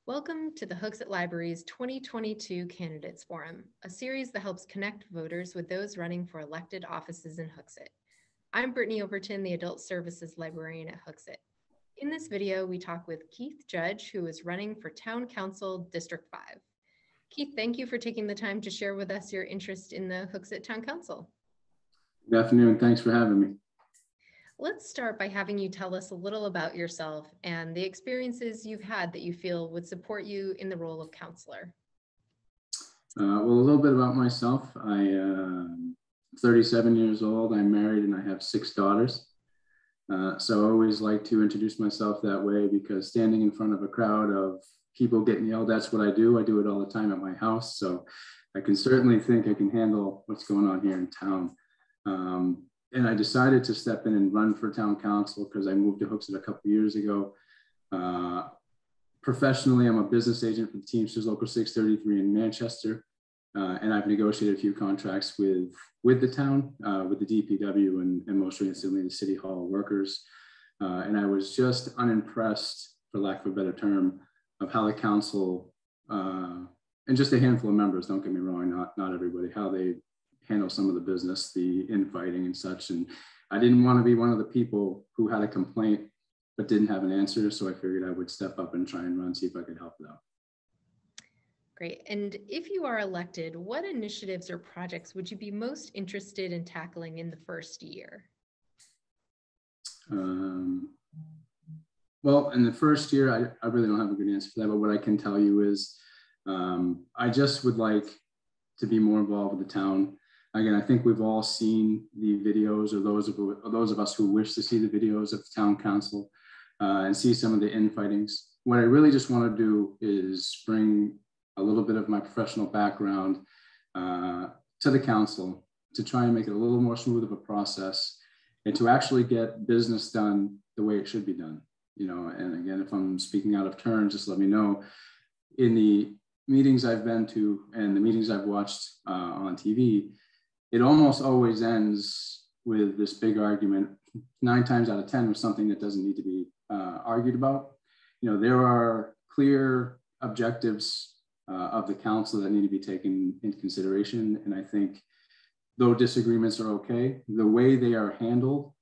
Welcome to the Hooksett Library's 2022 Candidates Forum, a series that helps connect voters with those running for elected offices in Hooksett. I'm Brittany Overton, the Adult Services Librarian at Hooksett. In this video, we talk with Keith Judge, who is running for Town Council District 5. Keith, thank you for taking the time to share with us your interest in the Hooksett Town Council. Good afternoon. Thanks for having me. Let's start by having you tell us a little about yourself and the experiences you've had that you feel would support you in the role of counselor. Well, a little bit about myself. I'm 37 years old. I'm married and I have 6 daughters. So I always like to introduce myself that way because standing in front of a crowd of people getting yelled at's what I do. I do it all the time at my house. So I can certainly think I can handle what's going on here in town. And I decided to step in and run for town council because I moved to Hooksett a couple of years ago. Professionally, I'm a business agent for the Teamsters Local 633 in Manchester. And I've negotiated a few contracts with the town, with the DPW and most recently the City Hall workers. And I was just unimpressed, for lack of a better term, of how the council, and just a handful of members, don't get me wrong, not everybody, how they handle some of the business, the infighting and such. And I didn't want to be one of the people who had a complaint but didn't have an answer. So I figured I would step up and try and run, see if I could help it out. Great. And if you are elected, what initiatives or projects would you be most interested in tackling in the first year? Well, in the first year, I really don't have a good answer for that, but what I can tell you is I just would like to be more involved with the town. Again, I think we've all seen the videos, or those of us who wish to see the videos of the town council and see some of the infightings. What I really just want to do is bring a little bit of my professional background to the council to try and make it a little more smooth of a process and to actually get business done the way it should be done. You know, and again, if I'm speaking out of turn, just let me know. In the meetings I've been to and the meetings I've watched on TV, it almost always ends with this big argument, 9 times out of 10 with something that doesn't need to be argued about. You know, there are clear objectives of the council that need to be taken into consideration. And I think though disagreements are okay, the way they are handled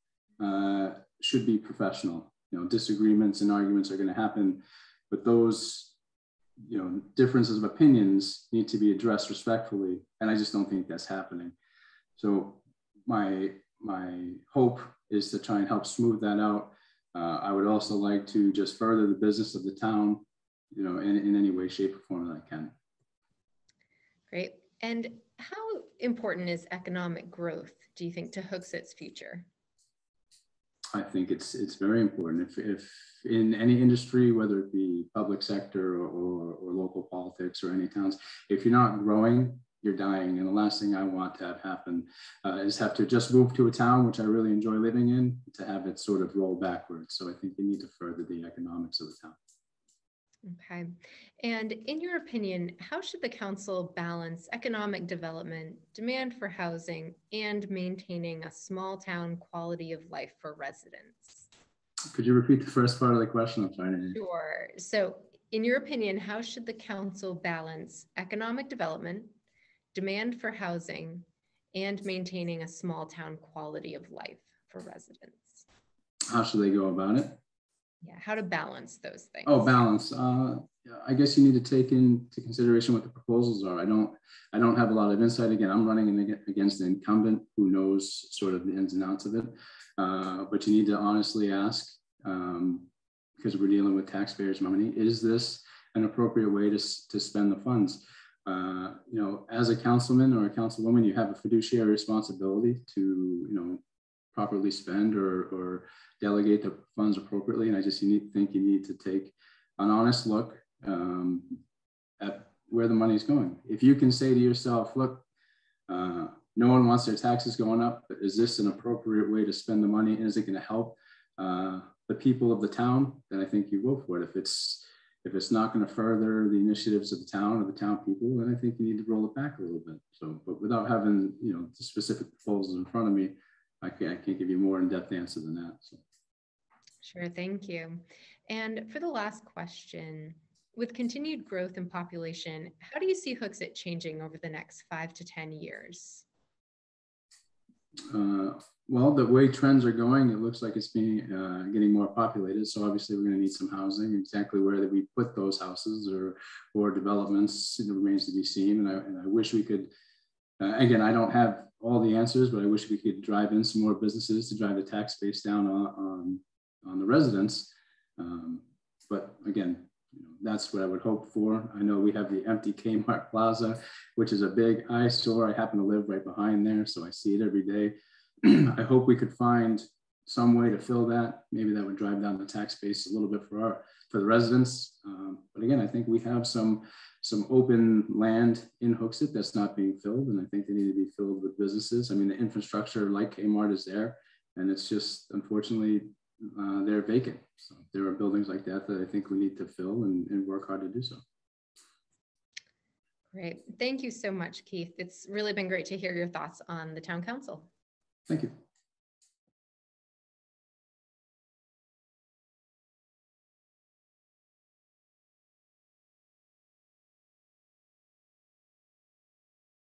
should be professional. You know, disagreements and arguments are going to happen, but those, you know, differences of opinions need to be addressed respectfully. And I just don't think that's happening. So my hope is to try and help smooth that out. I would also like to just further the business of the town, you know, in any way, shape, or form that I can. Great. And how important is economic growth, do you think, to Hooksett's future? I think it's very important. If in any industry, whether it be public sector or local politics or any towns, if you're not growing, you're dying. And the last thing I want to have happen is have to just move to a town, which I really enjoy living in, to have it sort of roll backwards. So I think you need to further the economics of the town. Okay. And in your opinion, how should the council balance economic development, demand for housing, and maintaining a small town quality of life for residents? Could you repeat the first part of the question? I'm trying to. Sure. So in your opinion, how should the council balance economic development, demand for housing, and maintaining a small town quality of life for residents? How should they go about it? Yeah, how to balance those things. Oh, balance. I guess you need to take into consideration what the proposals are. I don't have a lot of insight. Again, I'm running against an incumbent who knows sort of the ins and outs of it. But you need to honestly ask, because we're dealing with taxpayers' money, is this an appropriate way to spend the funds? You know, as a councilman or a councilwoman, you have a fiduciary responsibility to, you know, properly spend or delegate the funds appropriately. And I just think you need to take an honest look at where the money is going. If you can say to yourself, look, no one wants their taxes going up, but is this an appropriate way to spend the money? And is it going to help the people of the town? Then I think you go for it. If it's not going to further the initiatives of the town or the town people, then I think you need to roll it back a little bit. So, but without having, you know, the specific proposals in front of me, I can't give you more in-depth answer than that. So. Sure, thank you. And for the last question, With continued growth in population, how do you see Hooksett changing over the next 5 to 10 years? Well, the way trends are going, it looks like it's being getting more populated. So obviously, we're going to need some housing. Exactly where that we put those houses or developments, it remains to be seen. And I wish we could. Again, I don't have all the answers, but I wish we could drive in some more businesses to drive the tax base down on the residents. But again, that's what I would hope for. I know we have the empty Kmart Plaza, which is a big eyesore. I happen to live right behind there, so I see it every day. I hope we could find some way to fill that. Maybe that would drive down the tax base a little bit for the residents. But again, I think we have some open land in Hooksett that's not being filled, and I think they need to be filled with businesses. I mean, the infrastructure like Kmart is there, and it's just unfortunately they're vacant. So there are buildings like that that I think we need to fill and work hard to do so. Great. Thank you so much, Keith. It's really been great to hear your thoughts on the town council. Thank you.